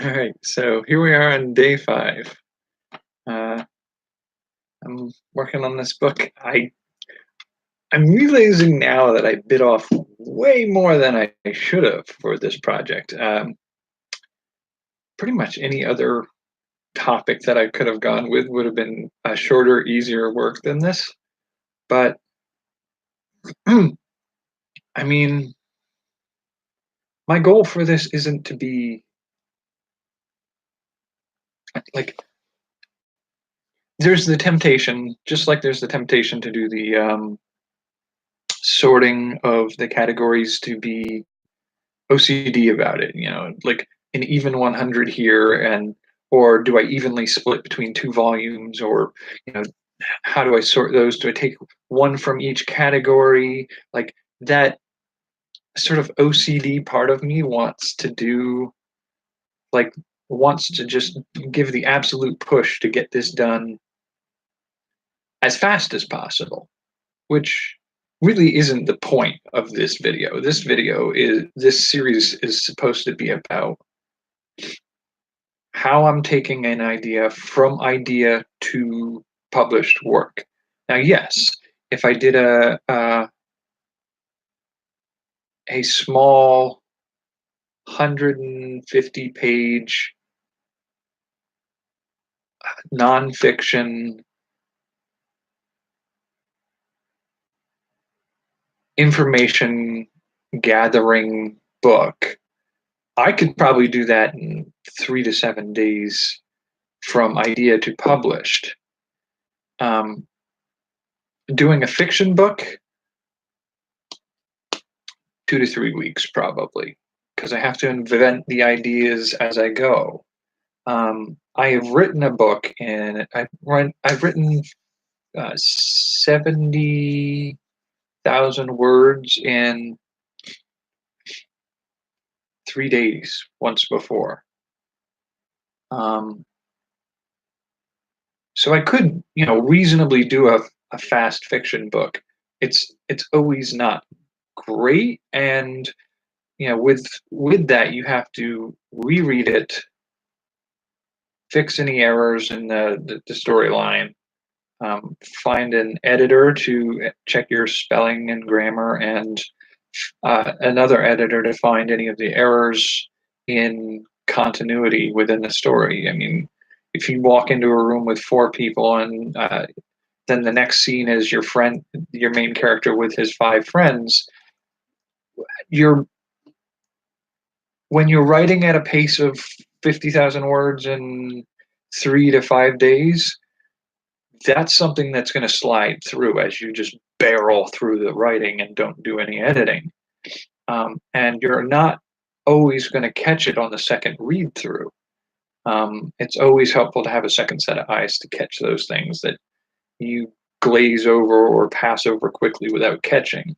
All right, so here we are on day 5. Uh, I'm working on this book. I'm realizing now that I bit off way more than I should have for this project. Pretty much any other topic that I could have gone with would have been a shorter, easier work than this. But I mean, my goal for this isn't to be like there's the temptation, just like there's the temptation to do the sorting of the categories to be OCD about it, like an even 100 here, and or do I evenly split between 2 volumes, or you know how do I sort those? Do I take one from each category? Like that sort of OCD part of me like wants to just give the absolute push to get this done as fast as possible, which really isn't the point of this video. This series is supposed to be about how I'm taking an idea from idea to published work. Now, yes, if I did a small 150-page nonfiction information gathering book, I could probably do that in 3 to 7 days from idea to published. Doing a fiction book, 2 to 3 weeks probably, because I have to invent the ideas as I go. I have written a book, and I've written 70,000 words in 3 days once before. So I could, reasonably do a fast fiction book. It's always not great, and with that you have to reread it, fix any errors in the storyline, find an editor to check your spelling and grammar, and another editor to find any of the errors in continuity within the story. I mean, if you walk into a room with 4 people, and then the next scene is your main character with his 5 friends, you're when you're writing at a pace of 50,000 words in 3 to 5 days, that's something that's going to slide through as you just barrel through the writing and don't do any editing. And you're not always going to catch it on the second read through. It's always helpful to have a second set of eyes to catch those things that you glaze over or pass over quickly without catching.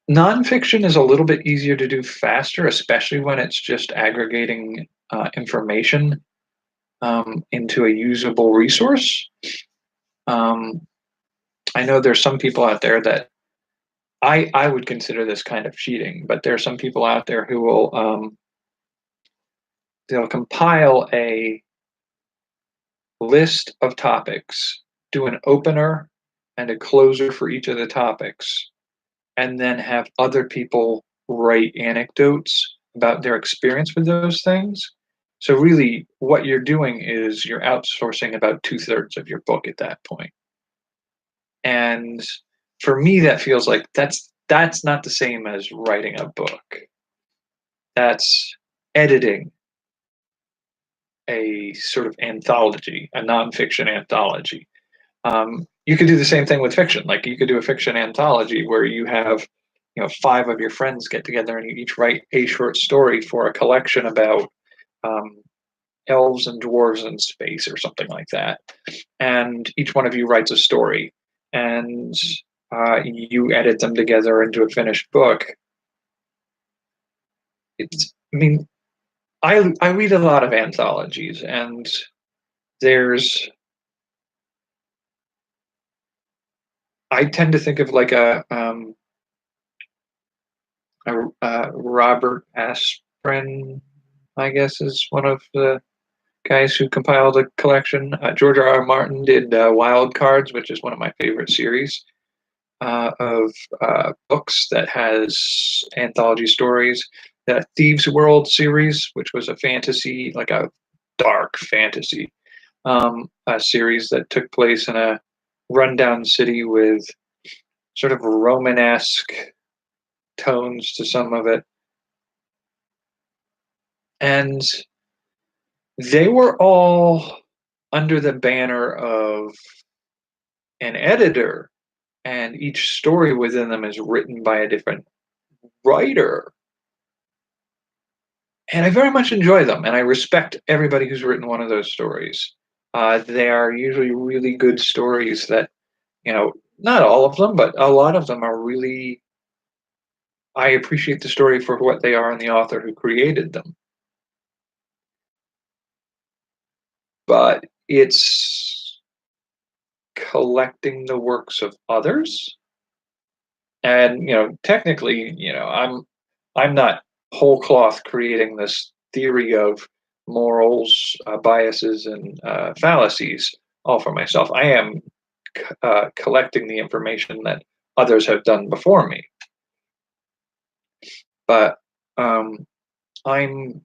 Nonfiction is a little bit easier to do faster, especially when it's just aggregating information into a usable resource. I know there's some people out there that I would consider this kind of cheating, but there are some people out there who will they'll compile a list of topics, do an opener and a closer for each of the topics, and then have other people write anecdotes about their experience with those things. So really what you're doing is you're outsourcing about 2/3 of your book at that point. And for me, that feels like that's not the same as writing a book. That's editing a sort of anthology, a nonfiction anthology. You could do the same thing with fiction. Like you could do a fiction anthology where you have, 5 of your friends get together and you each write a short story for a collection about um, elves and dwarves in space or something like that. And each one of you writes a story, and you edit them together into a finished book. I mean, I read a lot of anthologies, and there's I tend to think of like Robert Asprin, I guess, is one of the guys who compiled a collection. George R. R. Martin did Wild Cards, which is one of my favorite series of books that has anthology stories. The Thieves' World series, which was a fantasy, like a dark fantasy a series that took place in a rundown city with sort of Romanesque tones to some of it. And they were all under the banner of an editor, and each story within them is written by a different writer. And I very much enjoy them, and I respect everybody who's written one of those stories. They are usually really good stories that, not all of them, but a lot of them are really, I appreciate the story for what they are and the author who created them. But it's collecting the works of others. And, technically, I'm not whole cloth creating this theory of morals, biases, and fallacies all for myself. I am collecting the information that others have done before me. But um, I'm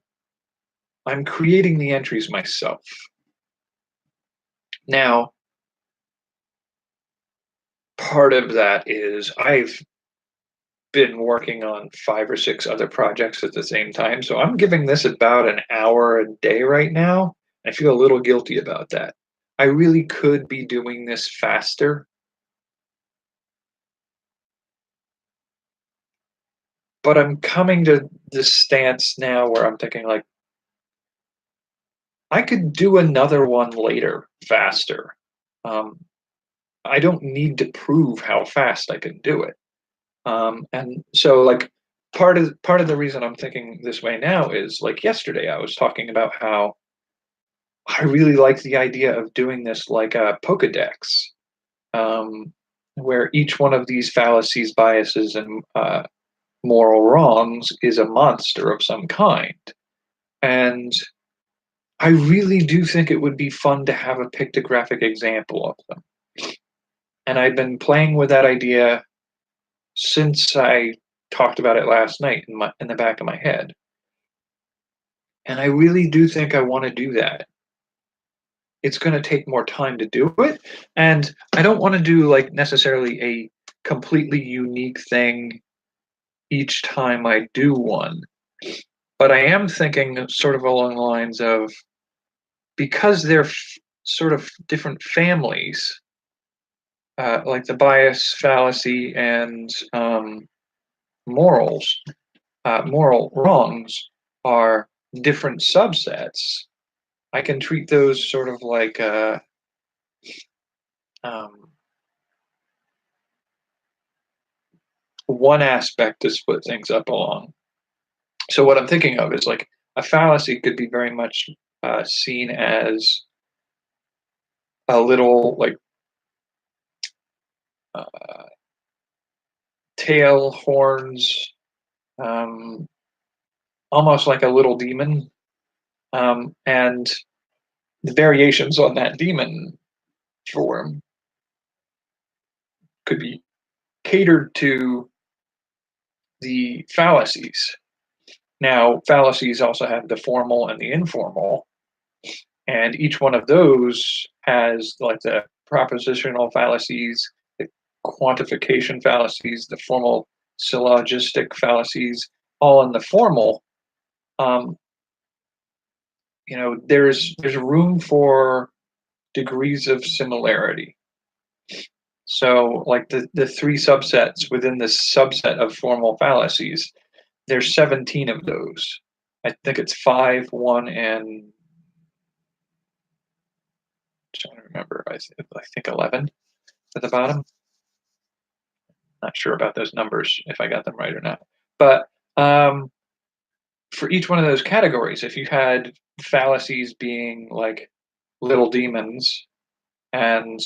I'm creating the entries myself. Now, part of that is I've been working on 5 or 6 other projects at the same time, so I'm giving this about an hour a day right now. I feel a little guilty about that. I really could be doing this faster, but I'm coming to this stance now where I'm thinking, like, I could do another one later, faster. Um, I don't need to prove how fast I can do it. And so, like, part of the reason I'm thinking this way now is, like, yesterday I was talking about how I really like the idea of doing this like a Pokédex, um, where each one of these fallacies, biases, and moral wrongs is a monster of some kind. And I really do think it would be fun to have a pictographic example of them. And I've been playing with that idea since I talked about it last night in the back of my head. And I really do think I want to do that. It's going to take more time to do it, and I don't want to do like necessarily a completely unique thing each time I do one. But I am thinking sort of along the lines of, because they're sort of different families, like the bias, fallacy, and morals, moral wrongs are different subsets. I can treat those sort of like um, one aspect to split things up along. So what I'm thinking of is, like, a fallacy could be very much seen as a little, like, uh, tail, horns, um, almost like a little demon, and the variations on that demon form could be catered to the fallacies. Now, fallacies also have the formal and the informal, and each one of those has, like, the propositional fallacies, the quantification fallacies, the formal syllogistic fallacies, all in the formal. Um, there's room for degrees of similarity. So, like, the 3 subsets within this subset of formal fallacies, there's 17 of those. I think it's 5, 1, and I'm trying to remember. I think 11 at the bottom. Not sure about those numbers, if I got them right or not. But for each one of those categories, if you had fallacies being like little demons, and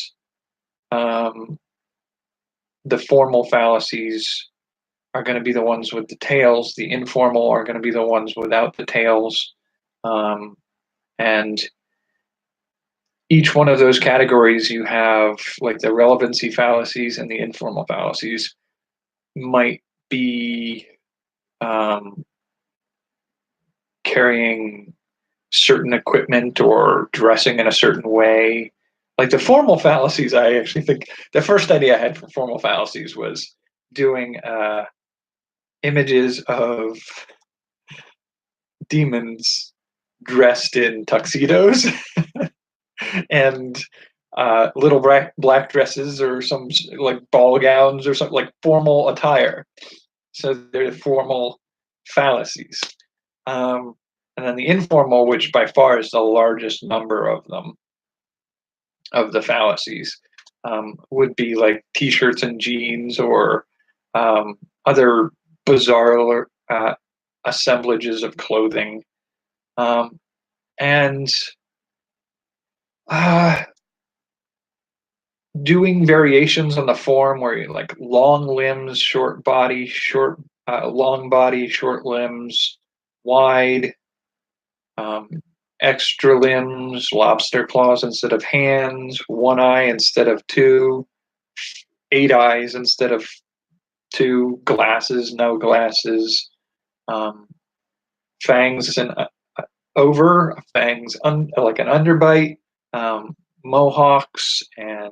um, the formal fallacies are going to be the ones with the tails. The informal are going to be the ones without the tails. And each one of those categories, you have like the relevancy fallacies and the informal fallacies might be carrying certain equipment or dressing in a certain way. Like the formal fallacies, I actually think the first idea I had for formal fallacies was doing images of demons dressed in tuxedos and little black dresses or some like ball gowns or something like formal attire. So they're formal fallacies. And then the informal, which by far is the largest number of them, of the fallacies, would be like t-shirts and jeans or other bizarre assemblages of clothing. And doing variations on the form where you like long limbs, short body, long body, short limbs, wide, extra limbs, lobster claws instead of hands, one eye instead of two, 8 eyes instead of two, glasses, no glasses, fangs and over, fangs like an underbite, mohawks, and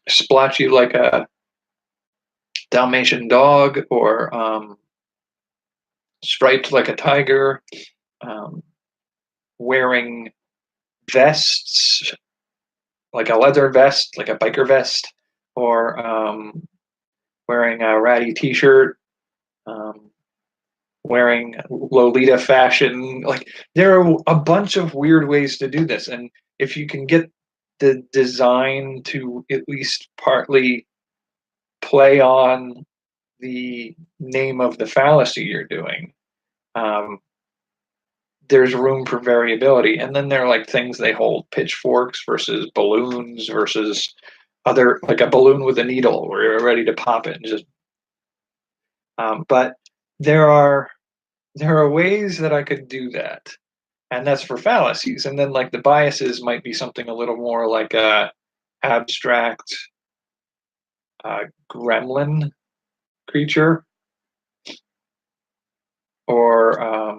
splotchy like a Dalmatian dog, or striped like a tiger, wearing vests, like a leather vest, like a biker vest, or wearing a ratty t-shirt, wearing Lolita fashion. Like there are a bunch of weird ways to do this, and if you can get the design to at least partly play on the name of the fallacy you're doing, there's room for variability. And then there are like things they hold, pitchforks versus balloons versus other, like a balloon with a needle where you're ready to pop it and just. But there are ways that I could do that, and that's for fallacies. And then like the biases might be something a little more like a abstract gremlin creature, or I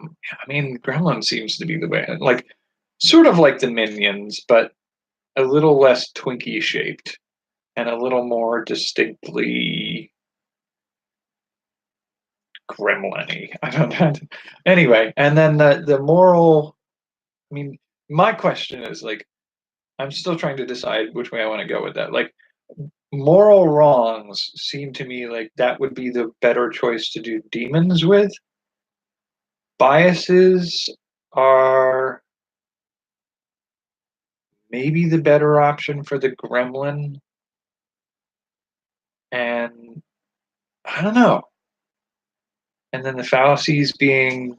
mean, gremlin seems to be the way, like sort of like the minions, but a little less Twinkie shaped and a little more distinctly gremlin-y. I don't know. Anyway, and then the moral. I mean, my question is like, I'm still trying to decide which way I want to go with that. Like, moral wrongs seem to me like that would be the better choice to do demons with. Biases are maybe the better option for the gremlin. And I don't know. And then the fallacies being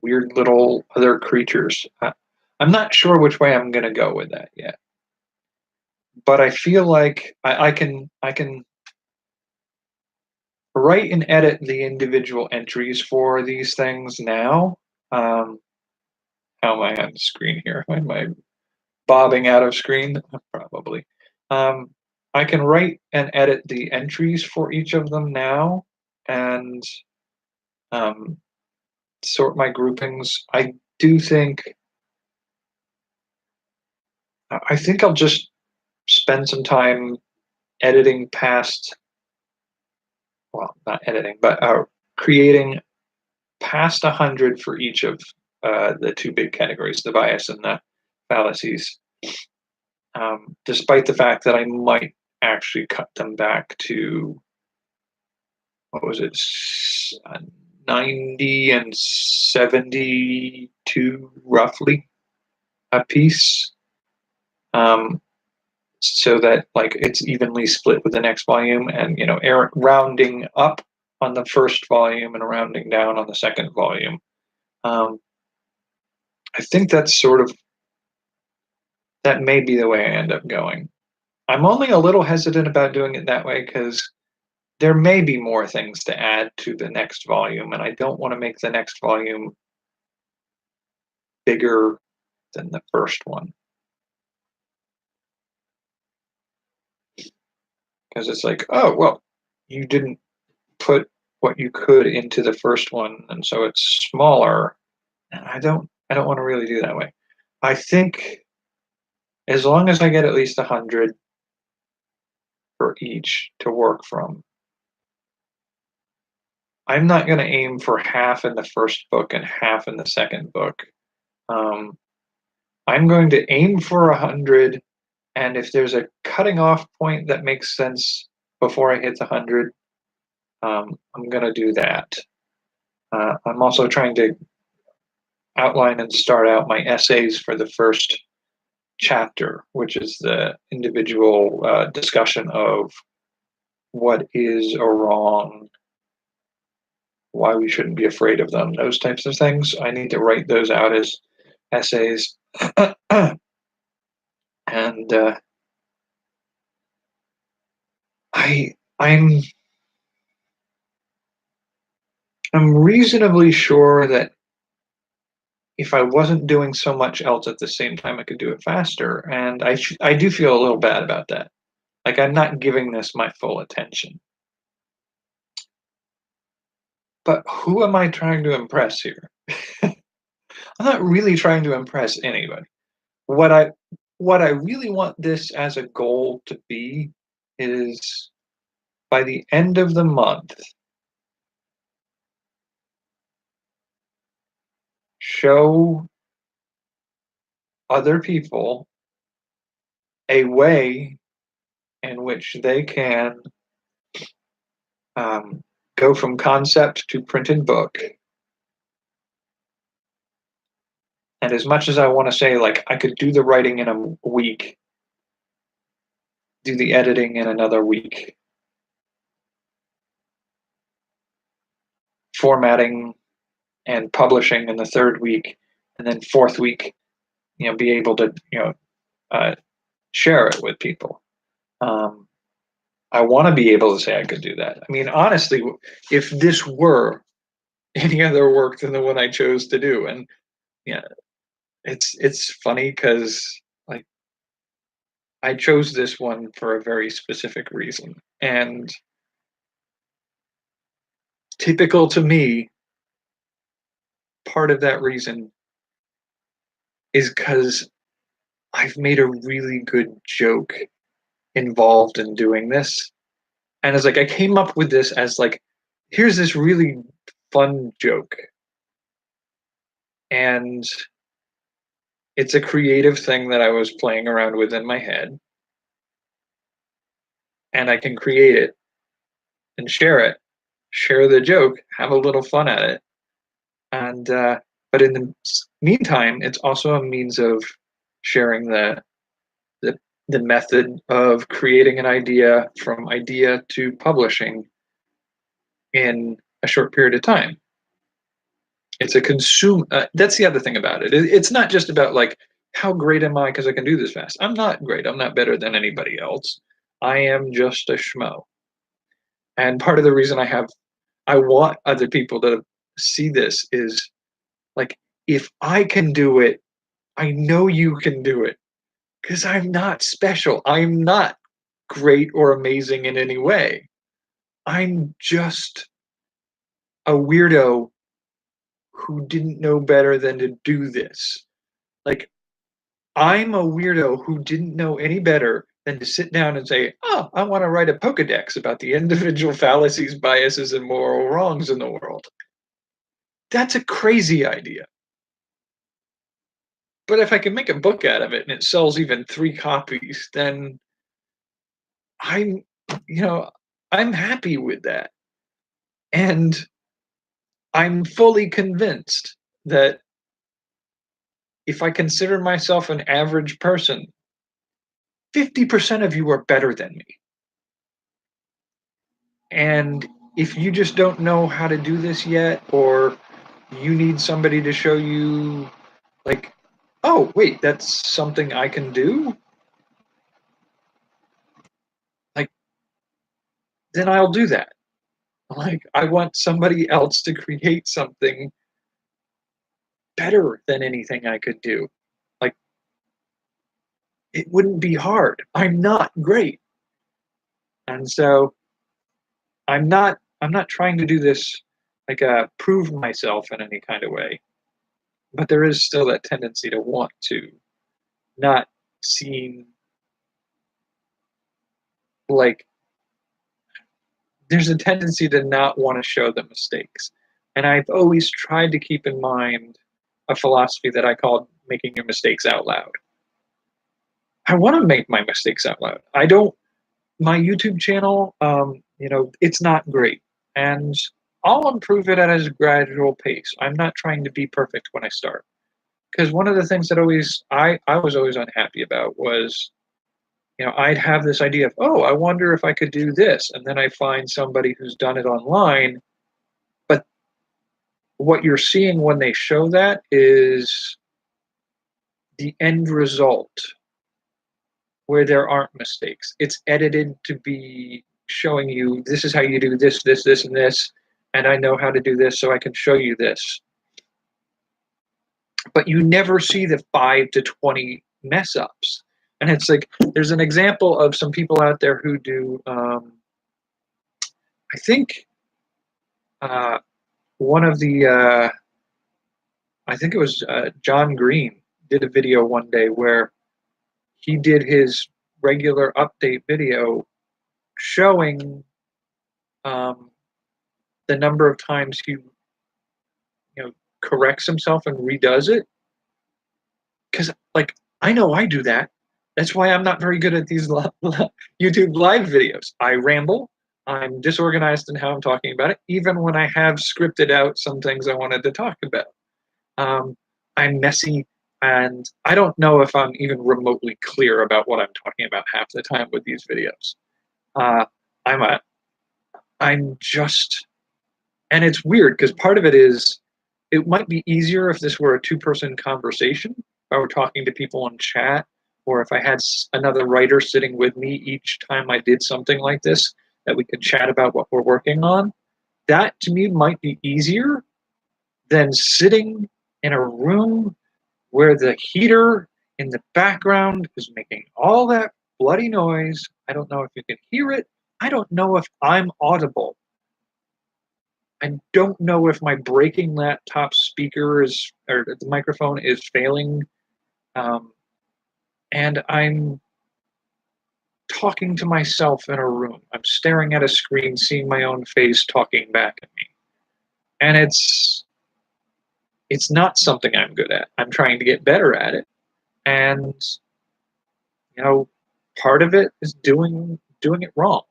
weird little other creatures. I'm not sure which way I'm going to go with that yet. But I feel like I can write and edit the individual entries for these things now. How am I on the screen here? Am I bobbing out of screen? Probably. I can write and edit the entries for each of them now, and sort my groupings. I do think. I think I'll just spend some time editing past. Well, not editing, but creating past 100 for each of the two big categories, the bias and the fallacies, despite the fact that I might actually cut them back to, what was it, 90 and 72 roughly a piece, so that like it's evenly split with the next volume, and rounding up on the first volume and rounding down on the second volume. I think that's sort of, that may be the way I end up going. I'm only a little hesitant about doing it that way because there may be more things to add to the next volume, and I don't want to make the next volume bigger than the first one. Because it's like, oh, well, you didn't put what you could into the first one, and so it's smaller. And I don't want to really do that way. I think as long as I get at least 100 for each to work from, I'm not going to aim for half in the first book and half in the second book. Um, I'm going to aim for 100, and if there's a cutting off point that makes sense before I hit the 100, I'm going to do that. I'm also trying to outline and start out my essays for the first chapter, which is the individual discussion of what is a wrong, why we shouldn't be afraid of them, those types of things. I need to write those out as essays. And I'm reasonably sure that if I wasn't doing so much else at the same time, I could do it faster. And I do feel a little bad about that. Like I'm not giving this my full attention. But who am I trying to impress here? I'm not really trying to impress anybody. What I what I really want this as a goal to be is by the end of the month, show other people a way in which they can um, go from concept to printed book. And as much as I want to say, like, I could do the writing in a week, do the editing in another week, formatting and publishing in the third week, and then fourth week, be able to, uh, share it with people. Um, I want to be able to say I could do that. I mean, honestly, if this were any other work than the one I chose to do, and yeah, it's funny because like I chose this one for a very specific reason, and typical to me, part of that reason is because I've made a really good joke involved in doing this, and it's like I came up with this as like, here's this really fun joke, and it's a creative thing that I was playing around with in my head, and I can create it and share the joke, have a little fun at it, and but in the meantime, it's also a means of sharing the the method of creating an idea from idea to publishing in a short period of time. It's a consume. That's the other thing about it. It's not just about like how great am I because I can do this fast. I'm not great. I'm not better than anybody else. I am just a schmo. And part of the reason I want other people to see this is like if I can do it, I know you can do it because I'm not special. I'm not great or amazing in any way. I'm just a weirdo who didn't know better than to do this. Like I'm a weirdo who didn't know any better than to sit down and say, "Oh, I want to write a Pokedex about the individual fallacies, biases, and moral wrongs in the world." That's a crazy idea. But if I can make a book out of it and it sells even 3 copies, then I'm, you know, I'm happy with that. And I'm fully convinced that if I consider myself an average person, 50% of you are better than me. And if you just don't know how to do this yet, or you need somebody to show you, like, oh, wait, that's something I can do, then I'll do that. Like, I want somebody else to create something better than anything I could do. Like, it wouldn't be hard. I'm not great. And so I'm not trying to do this like prove myself in any kind of way. But there is still that tendency to want to not seem like there's a tendency to not want to show the mistakes. And I've always tried to keep in mind a philosophy that I called making your mistakes out loud. I want to make my mistakes out loud. I don't, my YouTube channel, it's not great. And I'll improve it at a gradual pace. I'm not trying to be perfect when I start. Because one of the things that I was always unhappy about was, I'd have this idea of, oh, I wonder if I could do this. And then I find somebody who's done it online. But what you're seeing when they show that is the end result where there aren't mistakes. It's edited to be showing you this is how you do this, this, this, and this. And I know how to do this, so I can show you this. But you never see the 5 to 20 mess ups. And it's like, there's an example of some people out there who do, I think one of the, I think it was John Green did a video one day where he did his regular update video showing the number of times he, corrects himself and redoes it. Because, like, I know I do that. That's why I'm not very good at these YouTube live videos. I ramble. I'm disorganized in how I'm talking about it, even when I have scripted out some things I wanted to talk about. I'm messy, and I don't know if I'm even remotely clear about what I'm talking about half the time with these videos. Uh, I'm a, I'm just, and it's weird because part of it is, it might be easier if this were a two-person conversation, if I were talking to people on chat, or if I had another writer sitting with me each time I did something like this, that we could chat about what we're working on. That to me might be easier than sitting in a room where the heater in the background is making all that bloody noise. I don't know if you can hear it. I don't know if I'm audible. I don't know if my breaking laptop speaker is, or the microphone is failing. And I'm talking to myself in a room. I'm staring at a screen, seeing my own face talking back at me. And it's not something I'm good at. I'm trying to get better at it. And part of it is doing it wrong.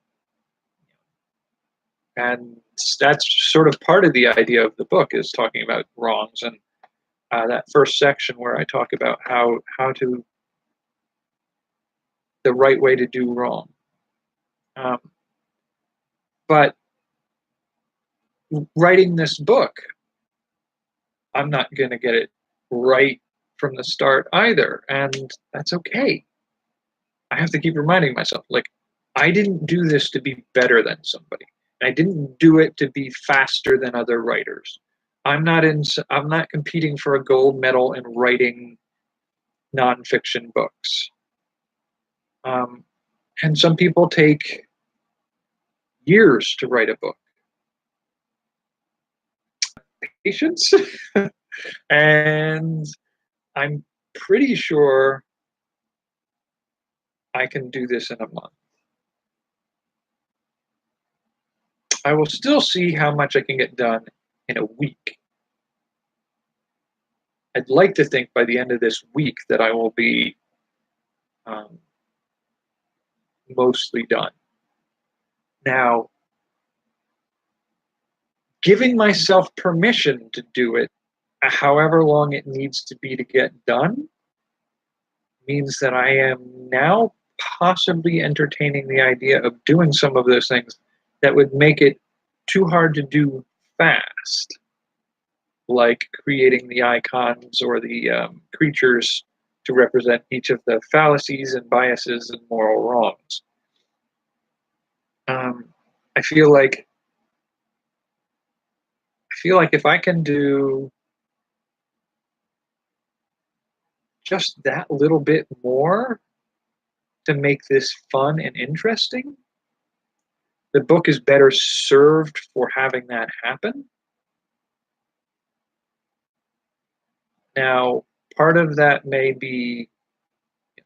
And that's sort of part of the idea of the book, is talking about wrongs. And that first section where I talk about how to, the right way to do wrong. But writing this book, I'm not going to get it right from the start either. And that's okay. I have to keep reminding myself, like, I didn't do this to be better than somebody. I didn't do it to be faster than other writers. I'm not competing for a gold medal in writing nonfiction books. And some people take years to write a book. Patience. And I'm pretty sure I can do this in a month. I will still see how much I can get done in a week. I'd like to think by the end of this week that I will be mostly done. Now, giving myself permission to do it, however long it needs to be to get done, means that I am now possibly entertaining the idea of doing some of those things that would make it too hard to do fast, like creating the icons or the creatures to represent each of the fallacies and biases and moral wrongs. I feel like if I can do just that little bit more to make this fun and interesting, the book is better served for having that happen. Now, part of that may be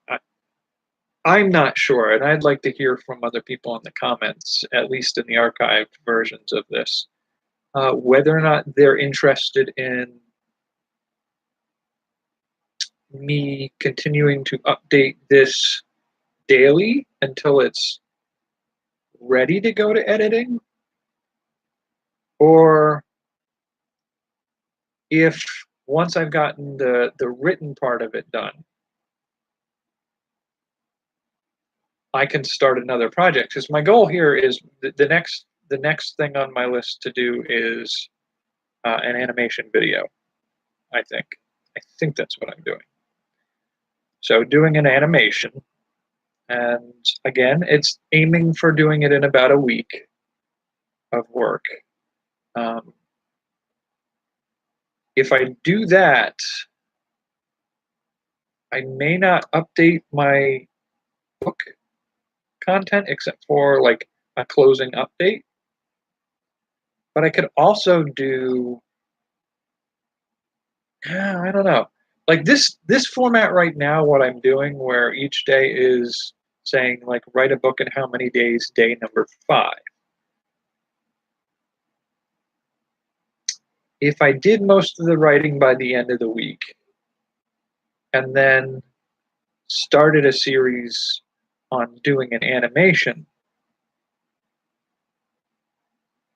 I, I'm not sure, and I'd like to hear from other people in the comments, at least in the archived versions of this, whether or not they're interested in me continuing to update this daily until it's ready to go to editing, or if once I've gotten the written part of it done, I can start another project. Because my goal here is the next thing on my list to do is an animation video. I think I think that's what I'm doing. So doing an animation, and again, it's aiming for doing it in about a week of work. Um, if I do that, I may not update my book content except for like a closing update. But I could also do, I don't know, like this format right now. What I'm doing, where each day is saying like write a book in how many days, day number 5. If I did most of the writing by the end of the week, and then started a series on doing an animation,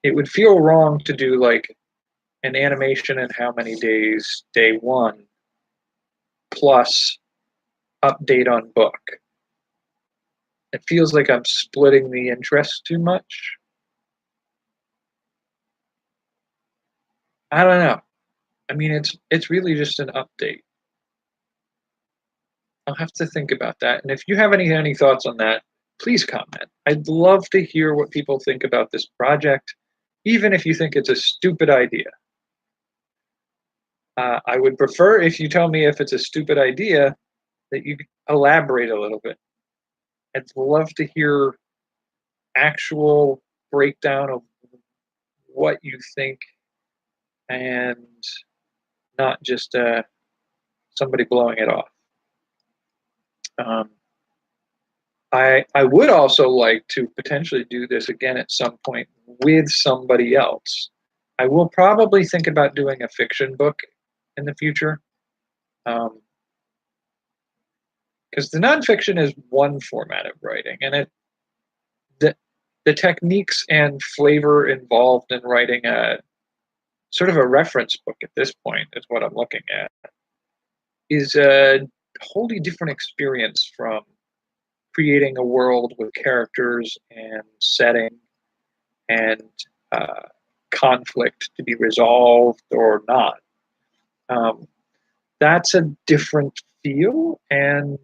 it would feel wrong to do like an animation in how many days, day 1, plus update on book. It feels like I'm splitting the interest too much. I don't know. I mean, it's really just an update. I'll have to think about that. And if you have any thoughts on that, please comment. I'd love to hear what people think about this project, even if you think it's a stupid idea. I would prefer if you tell me if it's a stupid idea that you elaborate a little bit. I'd love to hear actual breakdown of what you think, and not just somebody blowing it off. Um, I would also like to potentially do this again at some point with somebody else. I will probably think about doing a fiction book in the future, because the nonfiction is one format of writing, and the the techniques and flavor involved in writing a sort of a reference book at this point is what I'm looking at, is a wholly different experience from creating a world with characters and setting and uh, conflict to be resolved or not. Um, that's a different feel, and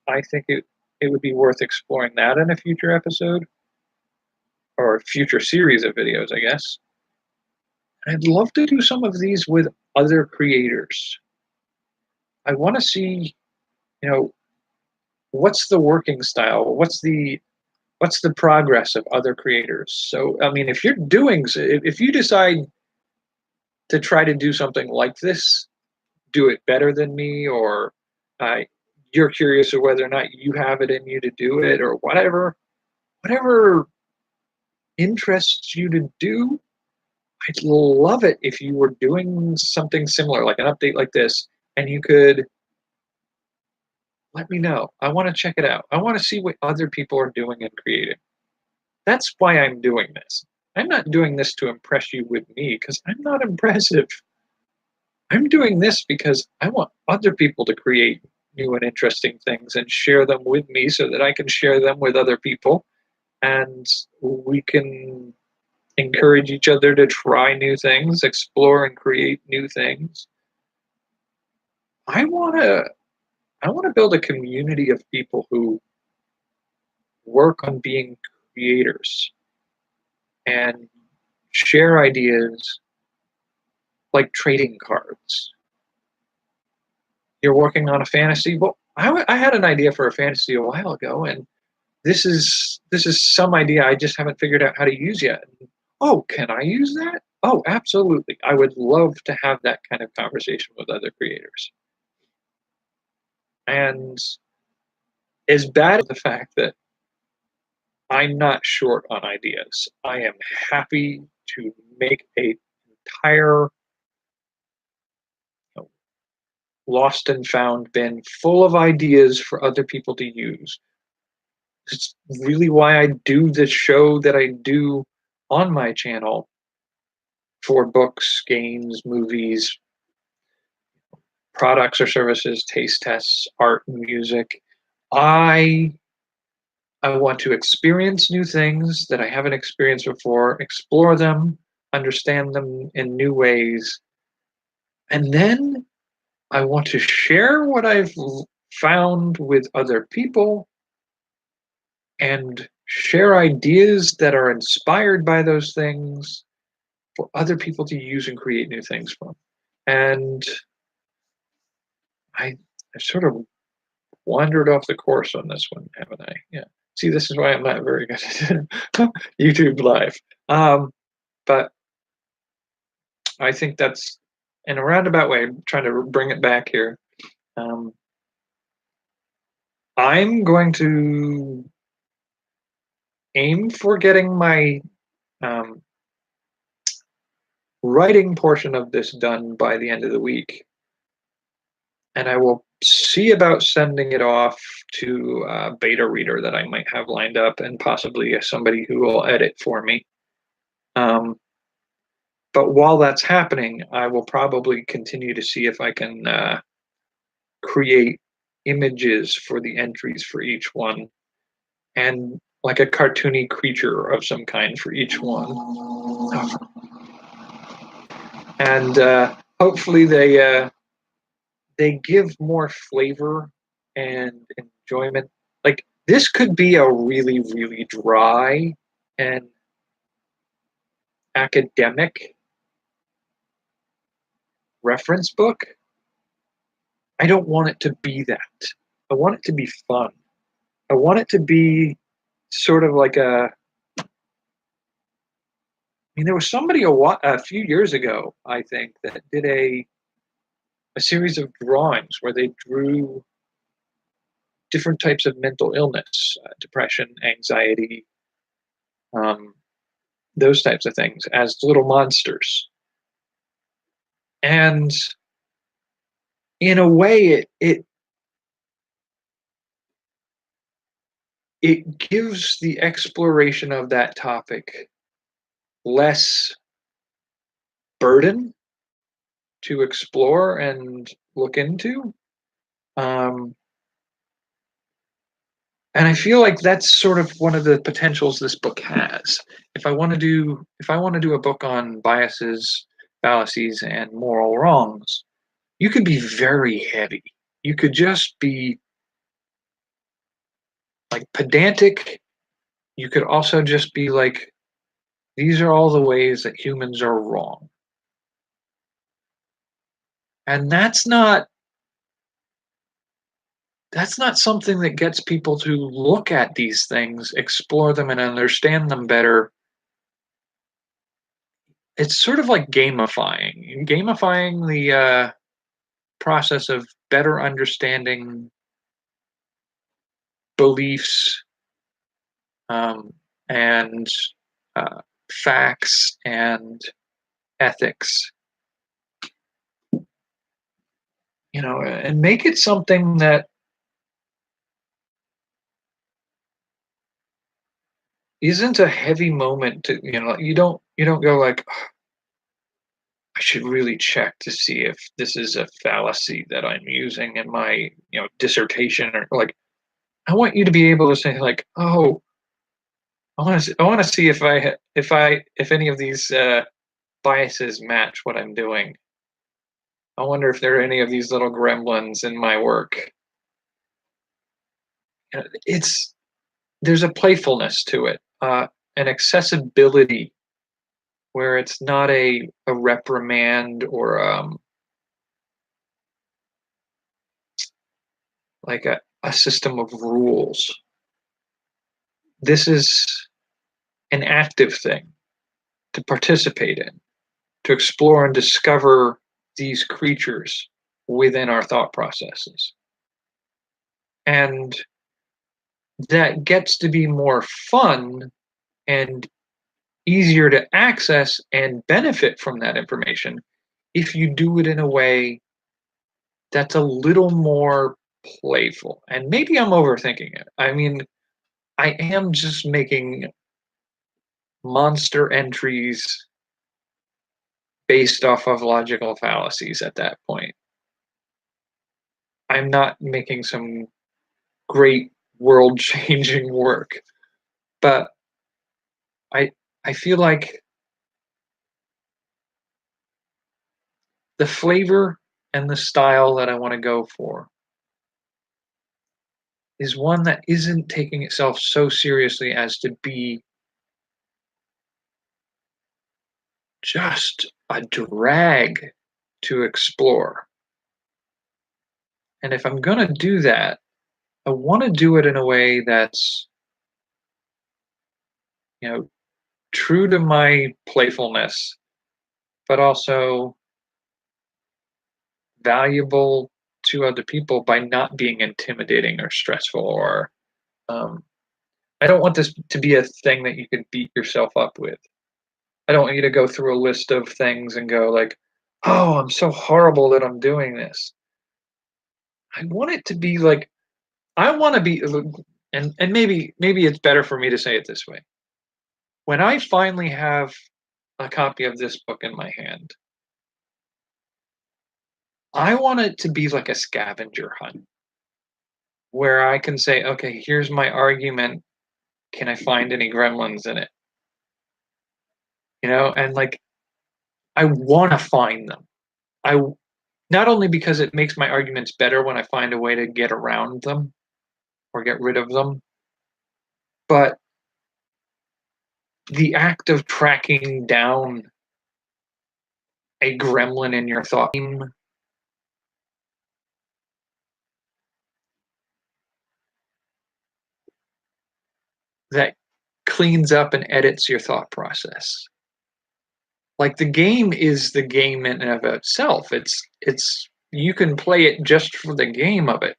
I think it would be worth exploring that in a future episode or a future series of videos, I guess. I'd love to do some of these with other creators. I want to see, you know, what's the working style, what's the progress of other creators. So, I mean, if you decide to try to do something like this, do it better than me, or uh, you're curious of whether or not you have it in you to do it, or whatever interests you to do, I'd love it if you were doing something similar, like an update like this, and you could let me know. I want to check it out. I want to see what other people are doing and creating. That's why I'm doing this. I'm not doing this to impress you with me, because I'm not impressive. I'm doing this because I want other people to create new and interesting things and share them with me so that I can share them with other people, and we can encourage each other to try new things, explore and create new things. I want to I want to build a community of people who work on being creators. and share ideas like trading cards. You're working on a fantasy. Well, I had an idea for a fantasy a while ago, and this is some idea I just haven't figured out how to use yet. Oh, can I use that? Oh, absolutely. I would love to have that kind of conversation with other creators. And as bad as the fact that I'm not short on ideas, I am happy to make a entire, you know, lost and found bin full of ideas for other people to use. It's really why I do the show that I do on my channel for books, games, movies, products or services, taste tests, art, music. I I want to experience new things that I haven't experienced before, explore them, understand them in new ways, and then I want to share what I've found with other people and share ideas that are inspired by those things for other people to use and create new things from. And I sort of wandered off the course on this one, haven't I? Yeah. See, this is why I'm not very good at YouTube Live. But I think that's in a roundabout way, I'm trying to bring it back here. Um, I'm going to aim for getting my um, writing portion of this done by the end of the week, and I will see about sending it off to a beta reader that I might have lined up, and possibly somebody who will edit for me. Um, but while that's happening, I will probably continue to see if I can create images for the entries for each one, and like a cartoony creature of some kind for each one. And hopefully they give more flavor and enjoyment. Like this could be a really, really dry and academic reference book. I don't want it to be that. I want it to be fun. I want it to be sort of like there was somebody a few years ago, I think, that did a series of drawings where they drew different types of mental illness, depression, anxiety, um, those types of things as little monsters. And in a way, it gives the exploration of that topic less burden to explore and look into. Um, and I feel like that's sort of one of the potentials this book has. If I want to do a book on biases, fallacies, and moral wrongs, you could be very heavy. You could just be like pedantic. You could also just be like, these are all the ways that humans are wrong. And that's not something that gets people to look at these things, explore them, and understand them better. It's sort of like gamifying the process of better understanding beliefs, and uh, facts and ethics, and make it something that isn't a heavy moment. You don't go like, "Oh, I should really check to see if this is a fallacy that I'm using in my dissertation," or like, I want you to be able to say like, oh, I want to see if any of these biases match what I'm doing. I wonder if there are any of these little gremlins in my work. It's There's a playfulness to it, an accessibility where it's not a reprimand or like a system of rules. This is an active thing to participate in, to explore and discover these creatures within our thought processes. And that gets to be more fun and easier to access and benefit from that information if you do it in a way that's a little more playful. And maybe I'm overthinking it. I mean, I am just making monster entries based off of logical fallacies at that point. I'm not making some great world changing work, but I I feel like the flavor and the style that I want to go for is one that isn't taking itself so seriously as to be just a drag to explore. And if I'm going to do that, I want to do it in a way that's, you know, true to my playfulness, but also valuable to other people by not being intimidating or stressful or um, I don't want this to be a thing that you can beat yourself up with. I don't want you to go through a list of things and go like, "Oh, I'm so horrible that I'm doing this." I want it to be like I want to be and maybe it's better for me to say it this way. When I finally have a copy of this book in my hand, I want it to be like a scavenger hunt where I can say, "Okay, here's my argument. Can I find any gremlins in it?" And like I want to find them. I not only because it makes my arguments better when I find a way to get around them or get rid of them, but the act of tracking down a gremlin in your thought stream that cleans up and edits your thought process. Like the game is the game in and of itself. It's you can play it just for the game of it.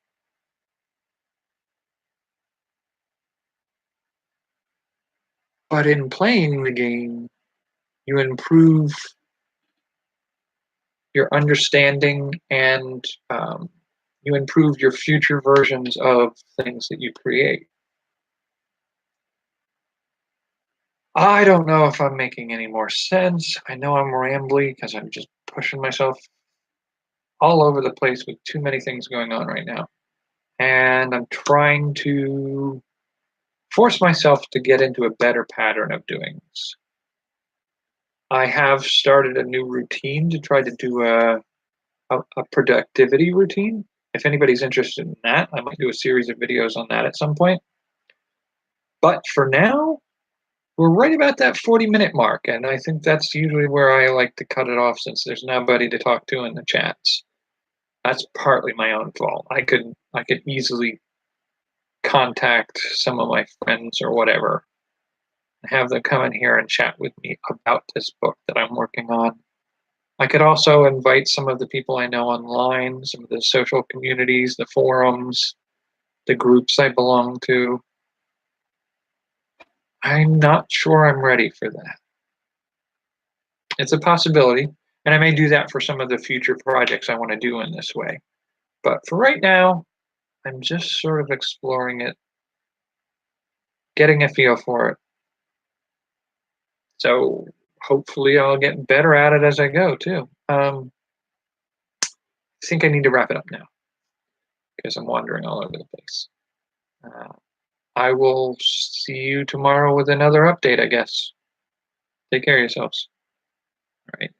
But in playing the game, you improve your understanding and you improve your future versions of things that you create. I don't know if I'm making any more sense. I know I'm rambly because I'm just pushing myself all over the place with too many things going on right now. And I'm trying to force myself to get into a better pattern of doing this. I have started a new routine to try to do a productivity routine. If anybody's interested in that, I might do a series of videos on that at some point. But for now, we're right about that 40-minute mark, and I think that's usually where I like to cut it off since there's nobody to talk to in the chats. That's partly my own fault. I could easily contact some of my friends or whatever and have them come in here and chat with me about this book that I'm working on. I could also invite some of the people I know online, some of the social communities, the forums, the groups I belong to. I'm not sure I'm ready for that. It's a possibility, and I may do that for some of the future projects I want to do in this way. But for right now, I'm just sort of exploring it, getting a feel for it. So hopefully I'll get better at it as I go too. I think I need to wrap it up now because I'm wandering all over the place. Uh, I will see you tomorrow with another update, I guess. Take care of yourselves. All right.